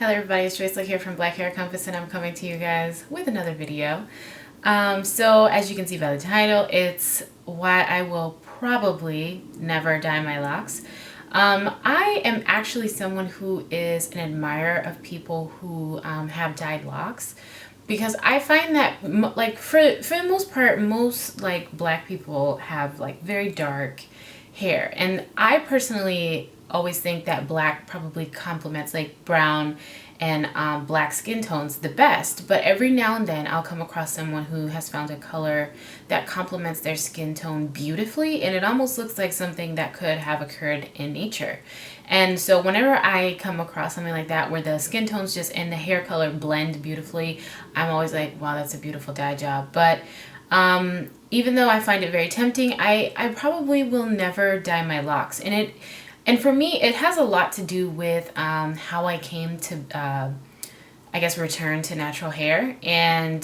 Hello everybody, it's Joyce here from Black Hair Compass, and I'm coming to you guys with another video. So as you can see by the title, it's why I will probably never dye my locks. I am actually someone who is an admirer of people who have dyed locks, because I find that like for the most part, most like black people have like very dark hair, and I personally always think that black probably complements like brown and black skin tones the best. But every now and then I'll come across someone who has found a color that complements their skin tone beautifully, and it almost looks like something that could have occurred in nature. And so whenever I come across something like that where the skin tones just and the hair color blend beautifully, I'm always like, wow, that's a beautiful dye job. But even though I find it very tempting, I probably will never dye my locks. And for me, it has a lot to do with how I came to, I guess, return to natural hair. And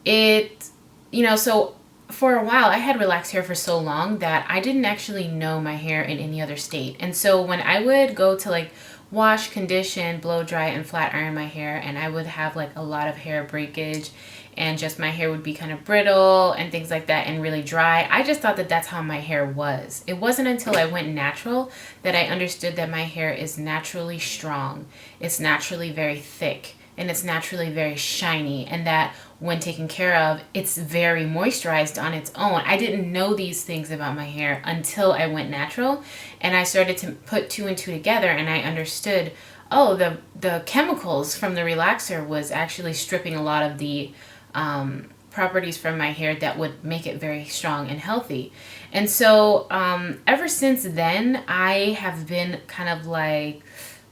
so for a while, I had relaxed hair for so long that I didn't actually know my hair in any other state. And so when I would go to like wash, condition, blow dry, and flat iron my hair, and I would have like a lot of hair breakage, and just my hair would be kind of brittle and things like that and really dry. I just thought that that's how my hair was. It wasn't until I went natural that I understood that my hair is naturally strong. It's naturally very thick, and it's naturally very shiny, and that when taken care of, it's very moisturized on its own. I didn't know these things about my hair until I went natural, and I started to put two and two together, and I understood, oh, the chemicals from the relaxer was actually stripping a lot of the properties from my hair that would make it very strong and healthy. And so ever since then, I have been kind of like,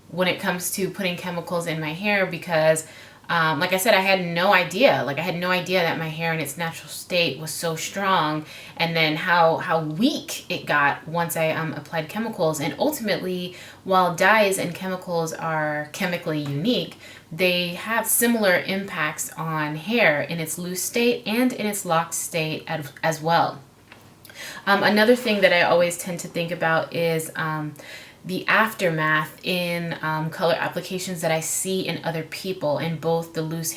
when it comes to putting chemicals in my hair, because like I said, I had no idea. Like I had no idea that my hair in its natural state was so strong, and then how weak it got once I applied chemicals. And ultimately, while dyes and chemicals are chemically unique, they have similar impacts on hair in its loose state and in its locked state as well. Another thing that I always tend to think about is the aftermath in color applications that I see in other people, in both the loose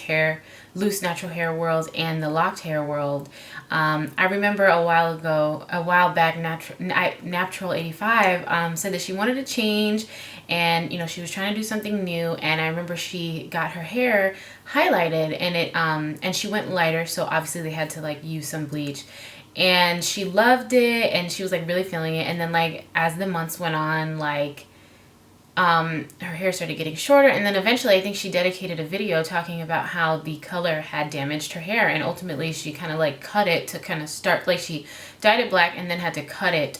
natural hair world and the locked hair world. I remember a while back, Natural 85 said that she wanted to change, and she was trying to do something new. And I remember she got her hair highlighted, and she went lighter, so obviously they had to like use some bleach. And she loved it, and she was like really feeling it. And then like as the months went on, like her hair started getting shorter, and then eventually I think she dedicated a video talking about how the color had damaged her hair, and ultimately she kind of like cut it to kind of start, like she dyed it black and then had to cut it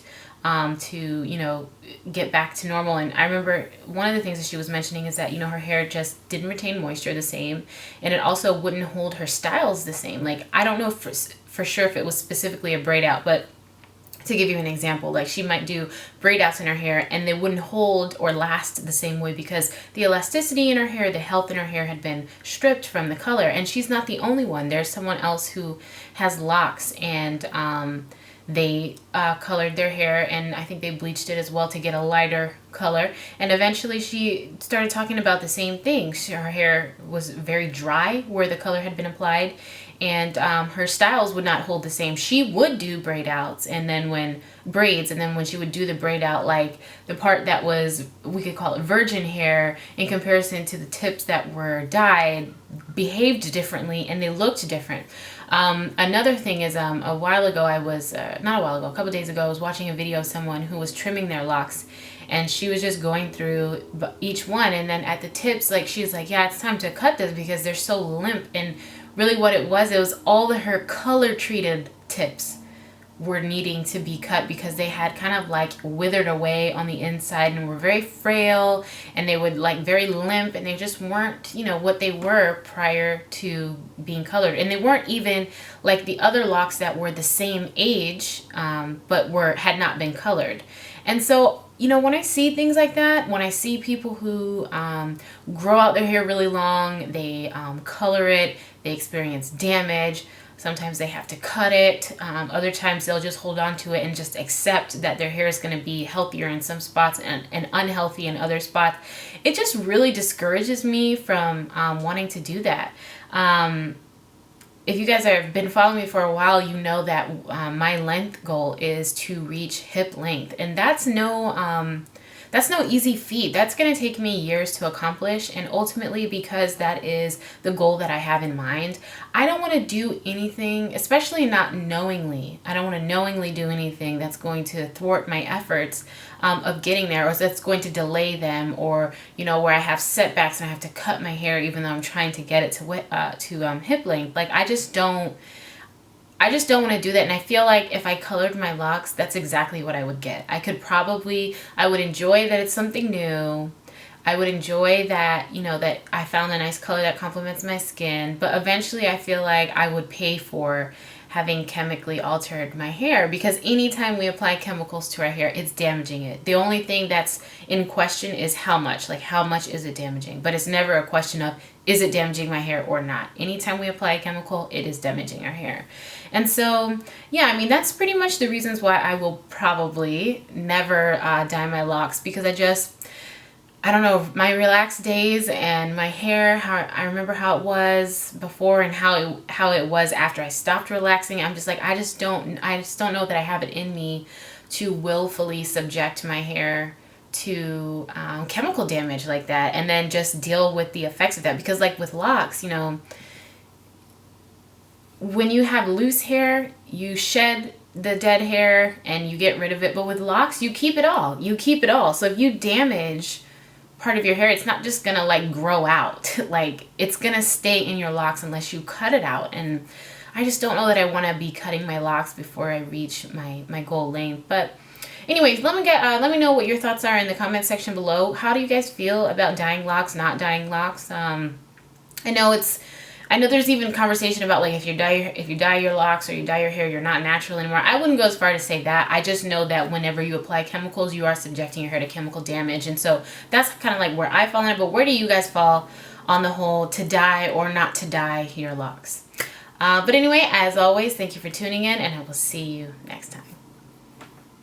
to get back to normal. And I remember one of the things that she was mentioning is that her hair just didn't retain moisture the same, and it also wouldn't hold her styles the same. Like I don't know for sure if it was specifically a braid out, but to give you an example, like she might do braid outs in her hair and they wouldn't hold or last the same way, because the elasticity in her hair, the health in her hair had been stripped from the color. And she's not the only one. There's someone else who has locks, and they colored their hair, and I think they bleached it as well to get a lighter color. And eventually she started talking about the same thing. Her hair was very dry where the color had been applied, and her styles would not hold the same. She would do braid outs, and then when she would do the braid out, like the part that was, we could call it virgin hair, in comparison to the tips that were dyed, behaved differently, and they looked different. Another thing is, a couple days ago, I was watching a video of someone who was trimming their locks, and she was just going through each one, and then at the tips, like she's like, yeah, it's time to cut this because they're so limp. And really what it was all of her color treated tips were needing to be cut, because they had kind of like withered away on the inside and were very frail, and they would like very limp, and they just weren't what they were prior to being colored. And they weren't even like the other locks that were the same age but had not been colored. And so when I see things like that, when I see people who grow out their hair really long, they color it, they experience damage, Sometimes they have to cut it. Other times they'll just hold on to it and just accept that their hair is going to be healthier in some spots and unhealthy in other spots. It just really discourages me from wanting to do that. If you guys have been following me for a while, you know that my length goal is to reach hip length. And that's no easy feat. That's going to take me years to accomplish. And ultimately, because that is the goal that I have in mind, I don't want to do anything, especially not knowingly. I don't want to knowingly do anything that's going to thwart my efforts of getting there, or that's going to delay them, or, you know, where I have setbacks and I have to cut my hair even though I'm trying to get it to hip length. Like, I just don't want to do that. And I feel like if I colored my locks, that's exactly what I would get. I would enjoy that it's something new. I would enjoy that, you know, that I found a nice color that complements my skin. But eventually I feel like I would pay for having chemically altered my hair, because anytime we apply chemicals to our hair, it's damaging it. The only thing that's in question is how much. Like, how much is it damaging? But it's never a question of, is it damaging my hair or not? Anytime we apply a chemical, it is damaging our hair. And so, yeah, I mean, that's pretty much the reasons why I will probably never dye my locks, because I don't know, my relaxed days and my hair, I remember how it was before and how it was after I stopped relaxing. I'm just like, I just don't know that I have it in me to willfully subject my hair to chemical damage like that, and then just deal with the effects of that. Because like with locks, you know, when you have loose hair, you shed the dead hair and you get rid of it. But with locks, you keep it all. So if you damage part of your hair, it's not just gonna like grow out. Like, it's gonna stay in your locks unless you cut it out. And I just don't know that I want to be cutting my locks before I reach my goal length. But anyways, let me know what your thoughts are in the comment section below. How do you guys feel about dyeing locks, not dyeing locks? I know there's even conversation about like if you dye your locks or you dye your hair, you're not natural anymore. I wouldn't go as far to say that. I just know that whenever you apply chemicals, you are subjecting your hair to chemical damage. And so that's kind of like where I fall in it. But where do you guys fall on the whole to dye or not to dye your locks? But anyway, as always, thank you for tuning in, and I will see you next time.